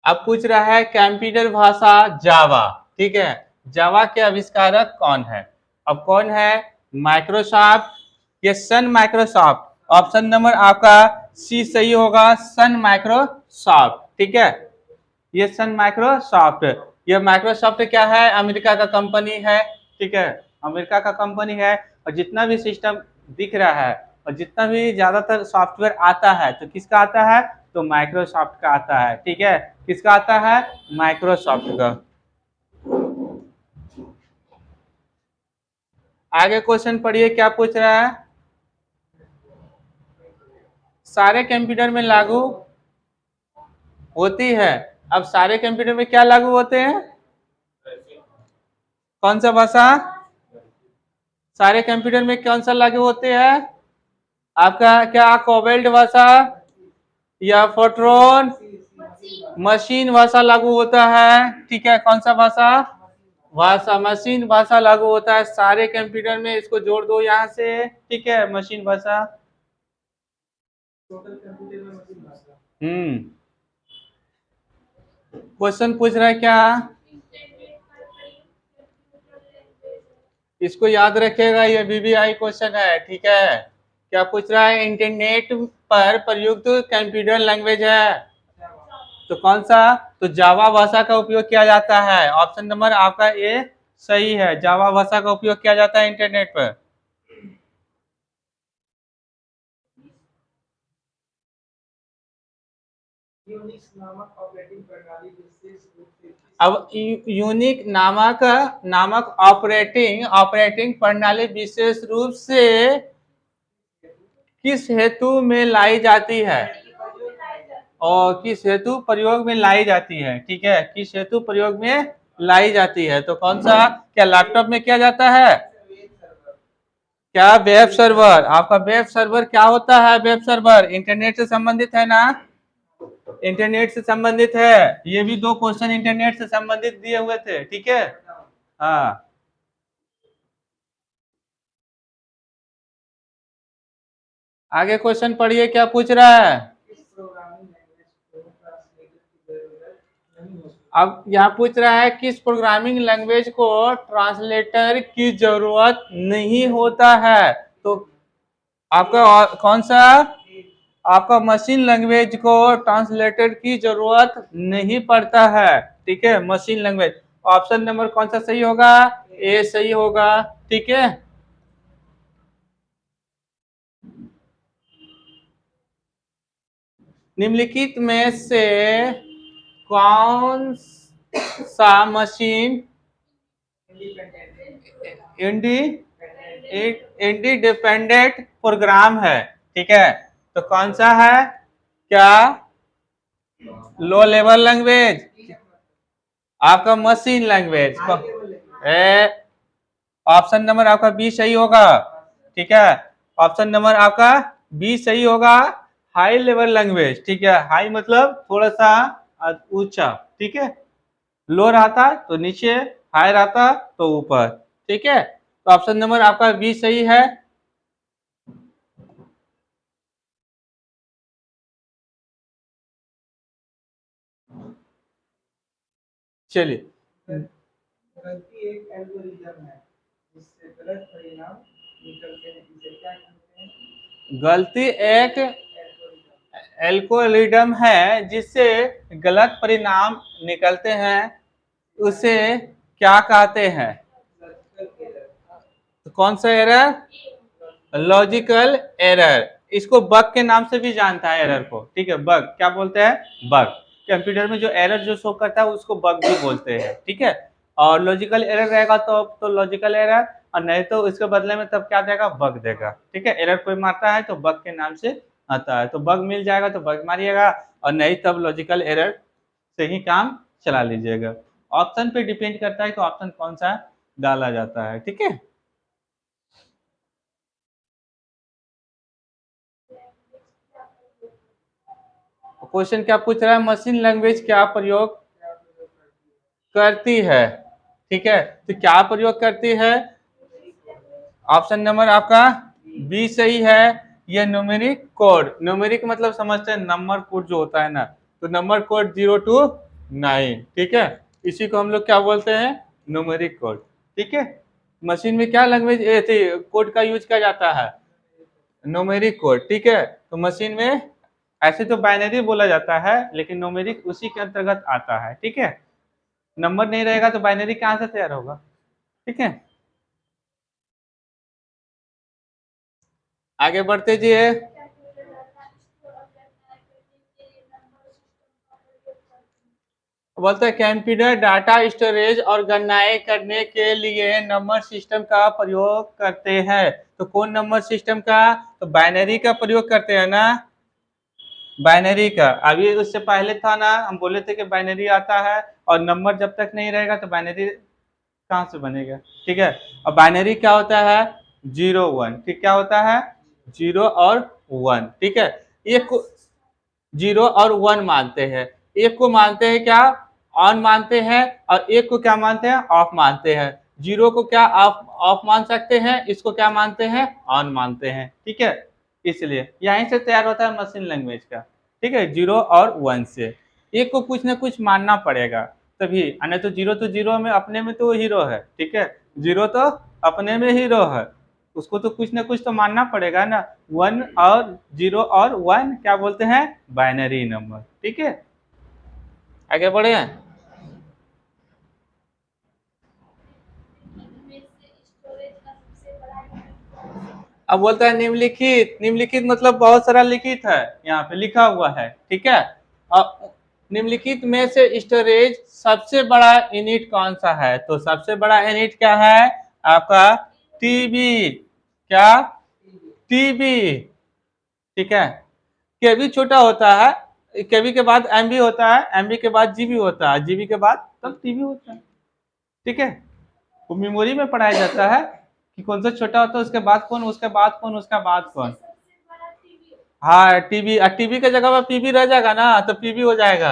अब पूछ रहा है कंप्यूटर भाषा जावा, ठीक है। जावा के आविष्कारक कौन है? अब कौन है? माइक्रोसॉफ्ट या सन माइक्रोसॉफ्ट? ऑप्शन नंबर आपका सी सही होगा, सन माइक्रोसॉफ्ट, ठीक है। ये सन माइक्रोसॉफ्ट, ये माइक्रोसॉफ्ट क्या है? अमेरिका का कंपनी है, ठीक है। अमेरिका का कंपनी है, और जितना भी सिस्टम दिख रहा है और जितना भी ज्यादातर सॉफ्टवेयर आता है तो किसका आता है? तो माइक्रोसॉफ्ट का आता है, ठीक है। किसका आता है? माइक्रोसॉफ्ट का। आगे क्वेश्चन पढ़िए, क्या पूछ रहा है? सारे कंप्यूटर में लागू होती है। अब सारे कंप्यूटर में क्या लागू होते हैं? कौन सा भाषा? सारे कंप्यूटर में कौन सा लागू होते हैं? आपका क्या कोवेल्ट भाषा या फोर्ट्रॉन मशीन भाषा लागू होता है, ठीक है। कौन सा भाषा? भाषा मशीन भाषा लागू होता है सारे कंप्यूटर में। इसको जोड़ दो यहाँ से, ठीक है, मशीन भाषा। हम्म। क्वेश्चन पूछ रहा है क्या? इसको याद रखेगा, ये बीबीआई क्वेश्चन है, ठीक है। क्या पूछ रहा है? इंटरनेट पर प्रयुक्त कंप्यूटर लैंग्वेज है, तो कौन सा? तो जावा भाषा का उपयोग किया जाता है। ऑप्शन नंबर आपका ए सही है, जावा भाषा का उपयोग किया जाता है इंटरनेट पर। अब यूनिक नामक ऑपरेटिंग ऑपरेटिंग प्रणाली विशेष रूप से किस हेतु में लाई जाती है? और किस हेतु प्रयोग में लाई जाती है, ठीक है। किस हेतु प्रयोग में लाई जाती है, तो कौन सा? क्या लैपटॉप में किया जाता है? क्या वेब सर्वर? आपका वेब सर्वर क्या होता है? वेब सर्वर इंटरनेट से संबंधित है ना, इंटरनेट से संबंधित है। ये भी दो क्वेश्चन इंटरनेट से संबंधित दिए हुए थे, ठीक है। हाँ, आगे क्वेश्चन पढ़िए, क्या पूछ रहा है? अब यहाँ पूछ रहा है किस प्रोग्रामिंग लैंग्वेज को ट्रांसलेटर की जरूरत नहीं होता है। तो आपका कौन सा? आपका मशीन लैंग्वेज को ट्रांसलेटर की जरूरत नहीं पड़ता है, ठीक है। मशीन लैंग्वेज, ऑप्शन नंबर कौन सा सही होगा? ए सही होगा, ठीक है। निम्नलिखित में से कौन सा मशीन इंडी इंडिपेंडेंट प्रोग्राम है, ठीक है। तो कौन सा है? क्या लो लेवल लैंग्वेज? आपका मशीन लैंग्वेज ऑप्शन नंबर आपका बी सही होगा, ठीक है। ऑप्शन नंबर आपका बी सही होगा हाई लेवल लैंग्वेज, ठीक है। हाई मतलब थोड़ा सा ऊंचा, ठीक है। लो रहता तो नीचे, हाई रहता तो ऊपर, ठीक है। तो ऑप्शन नंबर आपका बी सही है। चलिए, गलती एक एल्गोरिदम है जिससे गलत परिणाम निकलते हैं, इसे क्या कहते हैं? गलती एक एल्गोरिदम है जिससे गलत परिणाम निकलते हैं, उसे क्या कहते हैं? Logical error. तो कौन सा एरर? Logical error. इसको बग के नाम से भी जानता है एरर को, ठीक है। बग क्या बोलते हैं? बग। कंप्यूटर में जो एरर जो शो करता है उसको बग भी बोलते हैं, ठीक है। और लॉजिकल एरर रहेगा तो लॉजिकल एरर, और नहीं तो इसके बदले में तब क्या देगा? बग देगा, ठीक है। एरर कोई मारता है तो बग के नाम से आता है, तो बग मिल जाएगा तो बग मारिएगा, और नहीं तब लॉजिकल एरर से ही काम चला लीजिएगा। ऑप्शन पे डिपेंड करता है कि ऑप्शन कौन सा डाला जाता है, ठीक है। क्वेश्चन क्या पूछ रहा है? मशीन लैंग्वेज क्या प्रयोग करती है, ठीक है। तो क्या प्रयोग करती है? ऑप्शन नंबर आपका बी सही है। ये न्यूमेरिक कोड, न्यूमेरिक मतलब समझते हैं नंबर कोड जो होता है ना, तो नंबर कोड 0 to 9, ठीक है। इसी को हम लोग क्या बोलते हैं? न्यूमेरिक कोड, ठीक है। मशीन में क्या लैंग्वेज थी कोड का यूज किया जाता है? न्यूमेरिक कोड, ठीक है। तो मशीन में ऐसे तो बाइनरी बोला जाता है, लेकिन न्यूमेरिक उसी के अंतर्गत आता है, ठीक है। नंबर नहीं रहेगा तो बाइनरी कहाँ से तैयार होगा, ठीक है। आगे बढ़ते जी। बोलते हैं कंप्यूटर डाटा स्टोरेज और गणनाएं करने के लिए नंबर सिस्टम का प्रयोग करते हैं। तो कौन नंबर सिस्टम का? तो बाइनरी का प्रयोग करते हैं ना, बाइनरी का। अभी उससे पहले था ना, हम बोले थे कि बाइनरी आता है, और नंबर जब तक नहीं रहेगा तो बाइनरी कहाँ से बनेगा, ठीक है। और बाइनरी क्या होता है? 0 1, ठीक। क्या होता है? 0 और 1, ठीक है। एक को 0 और 1 मानते हैं, एक को मानते हैं क्या? ऑन मानते हैं, और एक को क्या मानते हैं? ऑफ मानते हैं। 0 को क्या ऑफ ऑफ मान सकते हैं, इसको क्या मानते हैं? ऑन मानते हैं, ठीक है। इसलिए यहीं से तैयार होता है मशीन लैंग्वेज का, ठीक है। 0 और 1 से एक को कुछ ना कुछ मानना पड़ेगा तभी, नहीं तो 0 तो 0 में अपने में तो हीरो है, ठीक है। 0 तो अपने में हीरो है, उसको तो कुछ ना कुछ तो मानना पड़ेगा ना। 1 और 0 और 1 क्या बोलते हैं? बाइनरी नंबर, ठीक है। आगे बढ़े हैं। अब बोलता है निम्नलिखित, निम्नलिखित मतलब बहुत सारा लिखित है, यहाँ पे लिखा हुआ है, ठीक है। अब निम्नलिखित में से स्टोरेज सबसे बड़ा यूनिट कौन सा है? तो सबसे बड़ा यूनिट क्या है आपका? टीबी। क्या? टीबी, ठीक है। केबी छोटा होता है, केबी के बाद एमबी होता है, एमबी के बाद जीबी होता है, जीबी के बाद तब टीबी होता है, ठीक है। वो मेमोरी में पढ़ाया जाता है कि कौन सा छोटा होता है, उसके बाद कौन, उसके बाद कौन, उसका बाद कौन। हाँ टीबी, टीबी के जगह पर पीबी रह जाएगा ना, तो पीबी हो जाएगा।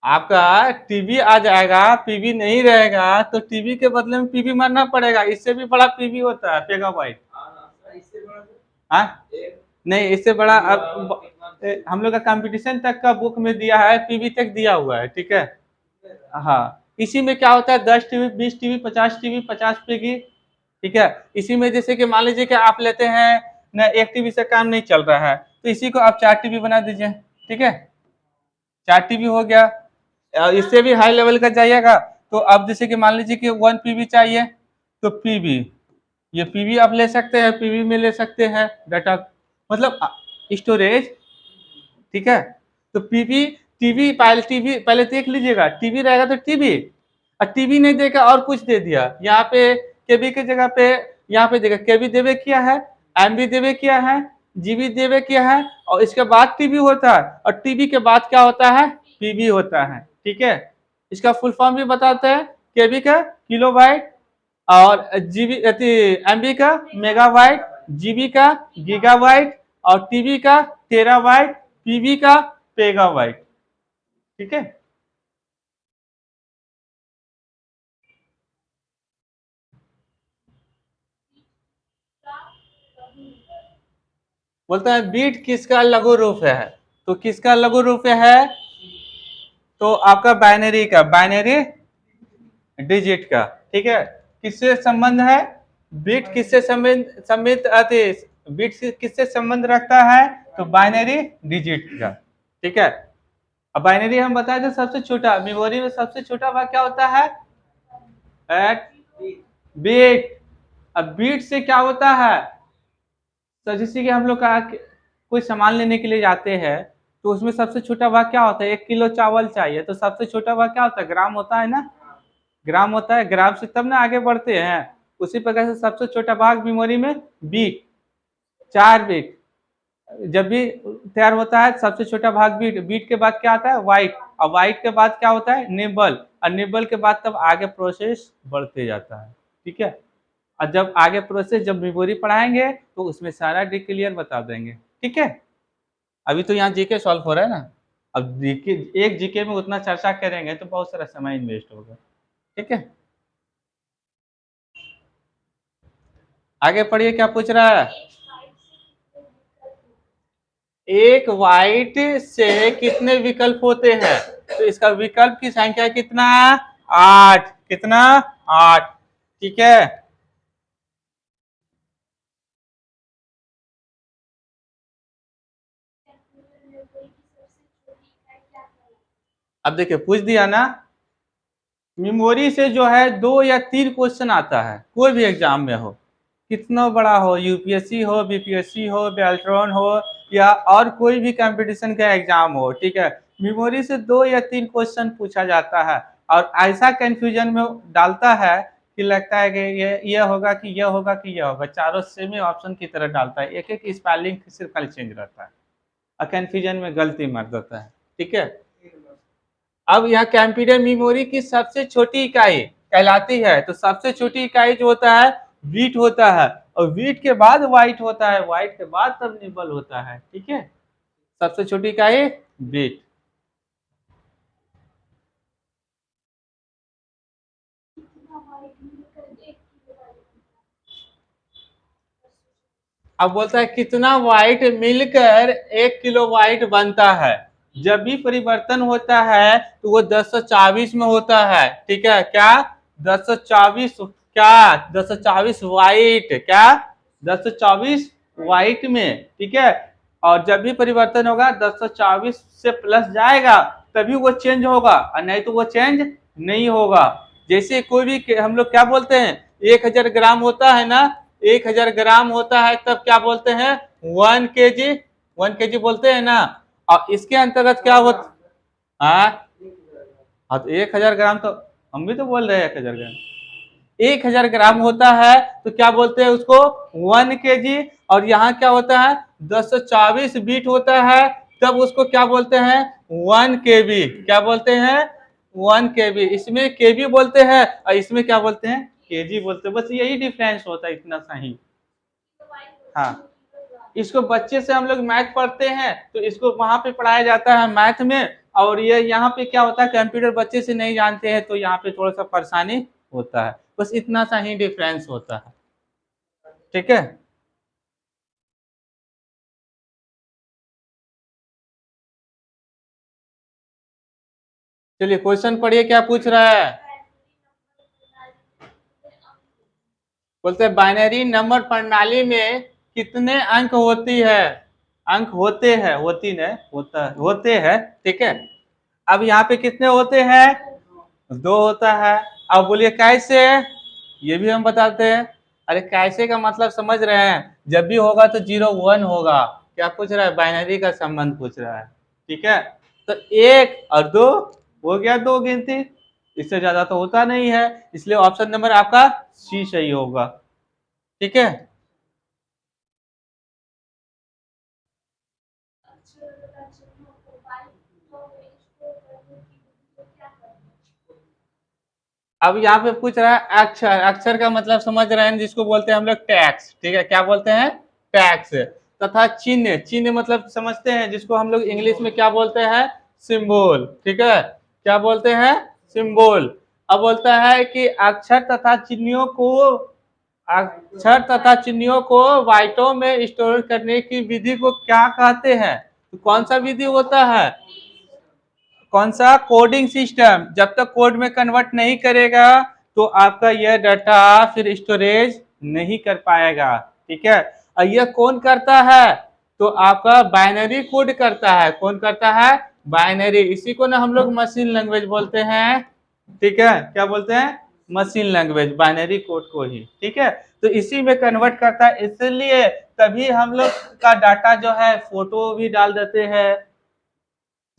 आपका टीबी आ जाएगा, पीबी नहीं रहेगा तो टीबी के बदले में पीबी मारना पड़ेगा। इससे भी बड़ा पीबी होता है, पेगाबाइट। हाँ नहीं, इससे बड़ा अब हम लोग का कंपटीशन तक का बुक में दिया है, पीबी तक दिया हुआ है, ठीक है। हाँ, इसी में क्या होता है? 10 टीबी, 20 टीबी, 50 टीबी, 50 पीबी, ठीक है। इसी में जैसे कि मान लीजिए कि आप लेते हैं ना, 1 टीबी से काम नहीं चल रहा है, तो इसी को आप 4 टीबी बना दीजिए, ठीक है। 4 टीबी हो गया। इससे भी हाई लेवल का जाइएगा तो अब जैसे कि मान लीजिए कि 1 पीबी चाहिए, तो पीबी, ये पीबी आप ले सकते हैं, पीबी में ले सकते हैं डाटा, मतलब स्टोरेज, ठीक है। तो पीबी, टीबी पहले देख लीजिएगा, टीबी रहेगा तो टीबी, और टीबी नहीं देगा और कुछ दे दिया, यहाँ पे केबी के जगह पे यहाँ पे देगा केबी देवे किया है, एमबी देवे किया है, जीबी देवे किया है, और इसके बाद टीबी होता है, और टीबी के बाद क्या होता है? पीबी होता है, ठीक है। इसका फुल फॉर्म भी बताते हैं, केबी का किलोबाइट और जीबी एमबी का मेगाबाइट, जीबी का गीगाबाइट, और टीबी का टेराबाइट, पीबी का पेगाबाइट। ठीक है। बोलता है बीट किसका लघु रूप है, तो किसका लघु रूप है, तो आपका बाइनरी का, बाइनरी डिजिट का। ठीक है। किससे संबंध है, बिट किससे संबंध संबंध आते, बिट किससे संबंध रखता है, तो बाइनरी डिजिट का। ठीक है। अब बाइनरी हम बताए थे सबसे छोटा, मेमोरी में सबसे छोटा भाग क्या होता है, एट बिट। अब बीट से क्या होता है, तो जैसे कि हम लोग का कोई सामान लेने के लिए जाते हैं, तो उसमें सबसे छोटा भाग क्या होता है, 1 किलो चावल चाहिए, तो सबसे छोटा भाग क्या होता है, ग्राम होता है ना, ग्राम होता है, ग्राम से तब ना आगे बढ़ते हैं। उसी प्रकार से सबसे छोटा भाग मेमोरी में बीट, 4 बीट जब भी तैयार होता है, सबसे छोटा भाग बीट, बीट के बाद क्या आता है वाइट, और वाइट के बाद क्या होता है निबल, और निबल के बाद तब आगे प्रोसेस बढ़ते जाता है। ठीक है। और जब आगे प्रोसेस जब मेमोरी पढ़ाएंगे तो उसमें सारा डिक्लियर बता देंगे। ठीक है। अभी तो यहाँ जीके सॉल्व हो रहा है ना, अब जीके, एक जीके में उतना चर्चा करेंगे तो बहुत सारा समय इन्वेस्ट होगा। ठीक है। आगे पढ़िए क्या पूछ रहा है, एक वाइट से कितने विकल्प होते हैं, तो इसका विकल्प की संख्या कितना, 8, कितना 8। ठीक है। अब देखिए पूछ दिया ना, मेमोरी से जो है 2 या 3 क्वेश्चन आता है कोई भी एग्जाम में हो, कितना बड़ा हो, यूपीएससी हो, बीपीएससी हो, बेल्ट्रॉन हो, या और कोई भी कंपटीशन का एग्जाम हो। ठीक है। मेमोरी से 2 या 3 क्वेश्चन पूछा जाता है, और ऐसा कंफ्यूजन में डालता है कि लगता है कि ये होगा कि ये होगा कि ये होगा, चारों सेम ही ऑप्शन की तरह डालता है, एक एक स्पेलिंग सिर्फ खाली चेंज रहता है, और कंफ्यूजन में गलती मार देता है। ठीक है। अब यहाँ कंप्यूटर मेमोरी की सबसे छोटी इकाई कहलाती है, तो सबसे छोटी इकाई जो होता है बीट होता है, और बीट के बाद वाइट होता है, वाइट के बाद तब निबल होता है। ठीक है। सबसे छोटी इकाई बीट। अब बोलता है कितना वाइट मिलकर 1 किलो वाइट बनता है, जब भी परिवर्तन होता है तो वो 1024 में होता है। ठीक है। क्या 1024, क्या 1024 वाइट, क्या 1024 वाइट में। ठीक है। और जब भी परिवर्तन होगा 1024 से प्लस जाएगा तभी वो चेंज होगा, और नहीं तो वो चेंज नहीं होगा। जैसे कोई भी हम लोग क्या बोलते हैं, 1000 ग्राम होता है ना, 1000 ग्राम होता है तब क्या बोलते हैं 1 केजी, 1 केजी बोलते हैं ना। और इसके अंतर्गत क्या होता, हाँ हाँ, तो 1000 ग्राम तो हम भी तो बोल रहे हैं 1000 ग्राम, 1000 ग्राम होता है तो क्या बोलते हैं उसको 1 केजी। और यहाँ क्या होता है 1024 बीट होता है, तब उसको क्या बोलते हैं 1 केबी, क्या बोलते हैं 1 केबी। इसमें केबी बोलते हैं और इसमें क्या बोलते हैं केजी बोलते हैं, बस यही डिफरेंस होता है, इतना सा ही। हाँ, इसको बच्चे से हम लोग मैथ पढ़ते हैं तो इसको वहां पे पढ़ाया जाता है मैथ में, और ये यहाँ पे क्या होता है कंप्यूटर बच्चे से नहीं जानते हैं तो यहाँ पे थोड़ा सा परेशानी होता है, बस इतना सा ही डिफरेंस होता है। ठीक है। चलिए क्वेश्चन पढ़िए क्या पूछ रहा है, बोलते हैं बाइनरी नंबर प्रणाली में कितने अंक होती है, अंक होते हैं, होती नहीं होता है, होते हैं। ठीक है। अब यहाँ पे कितने होते हैं, 2 होता है। अब बोलिए कैसे, ये भी हम बताते हैं। अरे कैसे का मतलब समझ रहे हैं, जब भी होगा तो 0 1 होगा। क्या पूछ रहा है, बाइनरी का संबंध पूछ रहा है। ठीक है। तो 1 और 2 हो गया, 2 गिनती, इससे ज्यादा तो होता नहीं है, इसलिए ऑप्शन नंबर आपका सी सही होगा। ठीक है। अब यहाँ पे पूछ रहा है अक्षर, अक्षर का मतलब समझ रहे हैं जिसको बोलते हैं हम लोग टैक्स, ठीक है, क्या बोलते हैं, टैक्स। तथा चिन्ह, चिन्ह मतलब समझते हैं जिसको हम लोग इंग्लिश में क्या बोलते हैं, सिंबल, ठीक है, क्या बोलते हैं, सिंबल। अब बोलता है कि अक्षर तथा चिन्हों को, अक्षर तथा चिन्हों को बाइटों में स्टोर करने की विधि को क्या कहते हैं, तो कौन सा विधि होता है, कौन सा, कोडिंग सिस्टम। जब तक कोड में कन्वर्ट नहीं करेगा तो आपका यह डाटा फिर स्टोरेज नहीं कर पाएगा, ठीक है। और यह कौन करता है, तो आपका बाइनरी कोड करता है, कौन करता है, बाइनरी, इसी को ना हम लोग मशीन लैंग्वेज बोलते हैं, ठीक है, क्या बोलते हैं, मशीन लैंग्वेज, बाइनरी कोड को ही, ठीक है। तो इसी में कन्वर्ट करता है, इसलिए तभी हम लोग का डाटा जो है फोटो भी डाल देते हैं,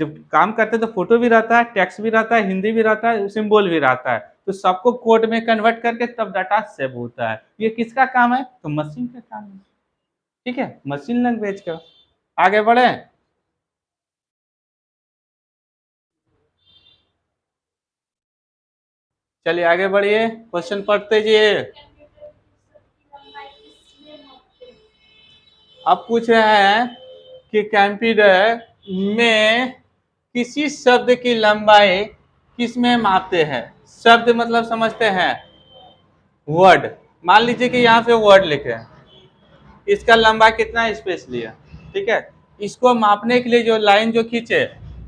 जब काम करते हैं तो फोटो भी रहता है, टेक्स्ट भी रहता है, हिंदी भी रहता है, सिंबल भी रहता है, तो सबको कोड में कन्वर्ट करके तब डाटा सेव होता है। ये किसका काम है, तो मशीन का काम है, ठीक है, मशीन लैंग्वेज का। आगे बढ़े, चलिए आगे बढ़िए, क्वेश्चन पढ़ते जाइए। अब पूछ रहे हैं कि कंप्यूटर में किसी शब्द की लंबाई किस में मापते हैं, शब्द मतलब समझते हैं, वर्ड। मान लीजिए कि यहाँ पे वर्ड लिखे हैं, इसका लंबा कितना स्पेस लिया, ठीक है, इसको मापने के लिए जो लाइन जो खींचे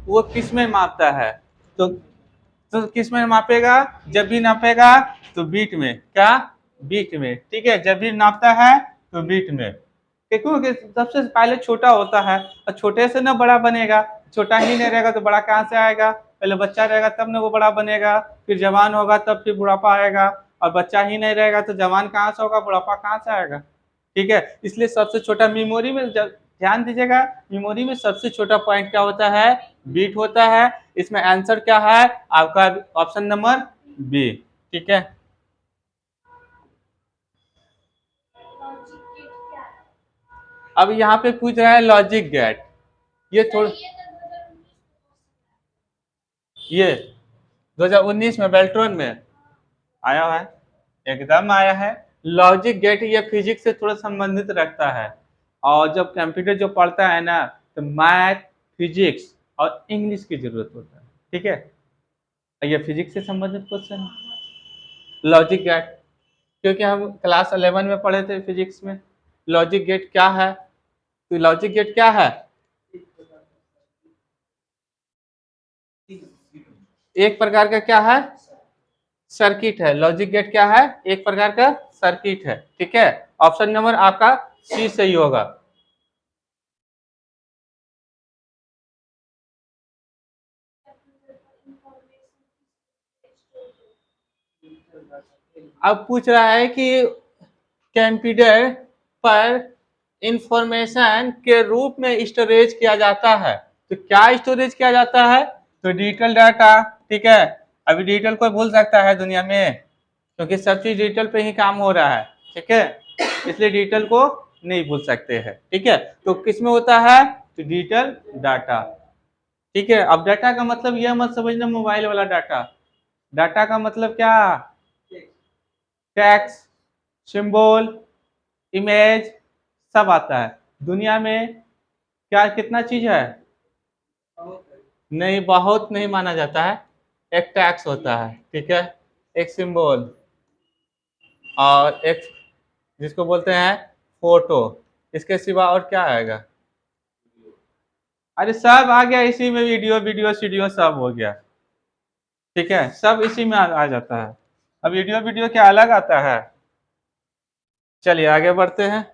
वो किस में मापता है, तो किस में मापेगा, जब भी नापेगा तो बीट में, क्या, बीट में, ठीक है, जब भी नापता है तो बीट में, क्योंकि सबसे पहले छोटा होता है और छोटे से ना बड़ा बनेगा, छोटा ही नहीं रहेगा तो बड़ा कहाँ से आएगा, पहले बच्चा रहेगा तब ना वो बड़ा बनेगा, फिर जवान होगा तब फिर बुढ़ापा आएगा, और बच्चा ही नहीं रहेगा तो जवान कहाँ से होगा, बुढ़ापा कहाँ से आएगा, ठीक है। इसलिए सबसे छोटा मेमोरी में, जब ध्यान दीजिएगा, मेमोरी में सबसे छोटा पॉइंट क्या होता है, बीट होता है। इसमें आंसर क्या है आपका, ऑप्शन नंबर बी, ठीक है। अब यहाँ पे पूछ रहा है लॉजिक गेट, ये थोड़ा, ये 2019 में बेल्ट्रॉन में आया है, एकदम आया है। लॉजिक गेट ये फिजिक्स से थोड़ा संबंधित रखता है, और जब कंप्यूटर जो पढ़ता है ना तो मैथ, फिजिक्स और इंग्लिश की जरूरत होता है, ठीक है, ये फिजिक्स से संबंधित क्वेश्चन है लॉजिक गेट, क्योंकि हम क्लास 11 में पढ़े थे फिजिक्स में। लॉजिक गेट क्या है, तो लॉजिक गेट क्या है, एक प्रकार का क्या है, सर्किट है, लॉजिक गेट क्या है, एक प्रकार का सर्किट है, ठीक है। ऑप्शन नंबर आपका सी सही होगा। अब पूछ रहा है कि कंप्यूटर पर इंफॉर्मेशन के रूप में स्टोरेज किया जाता है, तो क्या स्टोरेज किया जाता है, तो डिजिटल डाटा, ठीक है। अभी डिजिटल कोई भूल सकता है दुनिया में, क्योंकि सब चीज डिजिटल पे ही काम हो रहा है, ठीक है, इसलिए डिजिटल को नहीं भूल सकते हैं, ठीक है। तो किस में होता है, तो डिजिटल डाटा, ठीक है। अब डाटा का मतलब यह मत समझना मोबाइल वाला डाटा, डाटा का मतलब क्या, टेक्स्ट, सिंबल, इमेज, सब आता है। दुनिया में क्या कितना चीज है, नहीं, बहुत नहीं माना जाता है, एक टैक्स होता है, ठीक है, एक सिंबल, और एक जिसको बोलते हैं फोटो, इसके सिवा और क्या आएगा, अरे सब आ गया इसी में, वीडियो वीडियो सीडियो सब हो गया, ठीक है, सब इसी में आ जाता है। अब वीडियो वीडियो क्या अलग आता है। चलिए आगे बढ़ते हैं।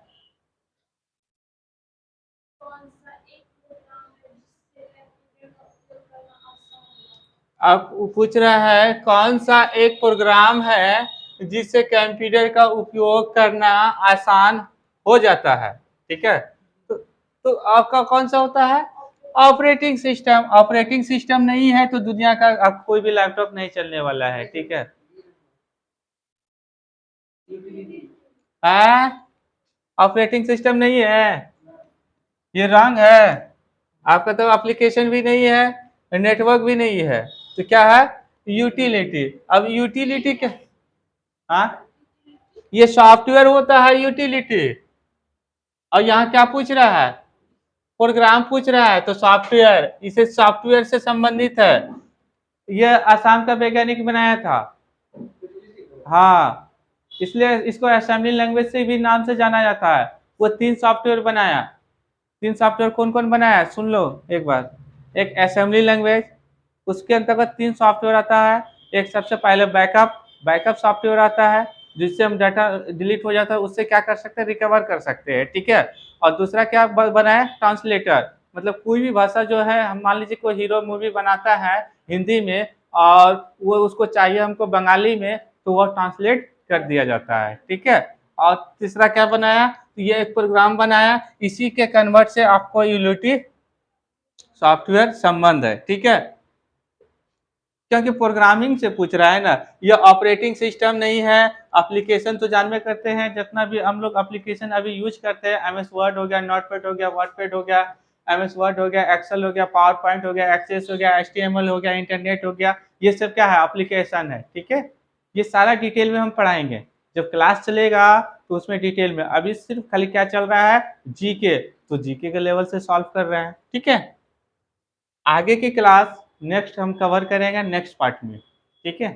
अब पूछ रहा है कौन सा एक प्रोग्राम है जिससे कंप्यूटर का उपयोग करना आसान हो जाता है, ठीक है, तो आपका कौन सा होता है, ऑपरेटिंग सिस्टम। ऑपरेटिंग सिस्टम नहीं है तो दुनिया का आप कोई भी लैपटॉप नहीं चलने वाला है, ठीक है, ऑपरेटिंग सिस्टम नहीं है, ये रंग है, आपका तो एप्लीकेशन भी नहीं है, नेटवर्क भी नहीं है, तो क्या है, यूटिलिटी। अब यूटिलिटी क्या, हाँ, ये सॉफ्टवेयर होता है यूटिलिटी। और यहाँ क्या पूछ रहा है, प्रोग्राम पूछ रहा है, तो सॉफ्टवेयर, इसे सॉफ्टवेयर से संबंधित है। यह आसाम का वैज्ञानिक बनाया था। हाँ, इसलिए इसको असेंबली लैंग्वेज से भी नाम से जाना जाता है। वो 3 सॉफ्टवेयर बनाया। 3 सॉफ्टवेयर कौन कौन बनाया, सुन लो एक बार। एक असेंबली लैंग्वेज, उसके अंतर्गत 3 सॉफ्टवेयर आता है। एक सबसे पहले बैकअप, बैकअप सॉफ्टवेयर आता है, जिससे हम डाटा डिलीट हो जाता है उससे क्या कर सकते हैं, रिकवर कर सकते हैं, ठीक है। और दूसरा क्या बनाया, ट्रांसलेटर, मतलब कोई भी भाषा जो है, हम मान लीजिए कोई हीरो मूवी बनाता है हिंदी में, और वो उसको चाहिए हमको बंगाली में, तो वो ट्रांसलेट कर दिया जाता है, ठीक है। और तीसरा क्या बनाया, तो ये एक प्रोग्राम बनाया, इसी के कन्वर्ट से आपको यूटिलिटी सॉफ्टवेयर संबंध है, ठीक है। क्योंकि प्रोग्रामिंग से पूछ रहा है ना, ये ऑपरेटिंग सिस्टम नहीं है। एप्लीकेशन तो जानवे करते हैं, जितना भी हम लोग एप्लीकेशन अभी यूज करते हैं, एमएस वर्ड हो गया, नोटपैड हो गया, वर्डपैड हो गया, एमएस वर्ड हो गया, एक्सेल हो गया, पावर पॉइंट हो गया, एक्सेस हो गया, एचटीएमएल हो गया, इंटरनेट हो गया, ये सब क्या है, एप्लीकेशन है, ठीक है। ये सारा डिटेल में हम पढ़ाएंगे जब क्लास चलेगा, तो उसमें डिटेल में। अभी सिर्फ खाली क्या चल रहा है, जीके, तो जीके के लेवल से सॉल्व कर रहे हैं, ठीक है। आगे की क्लास नेक्स्ट हम कवर करेंगे नेक्स्ट पार्ट में, ठीक है।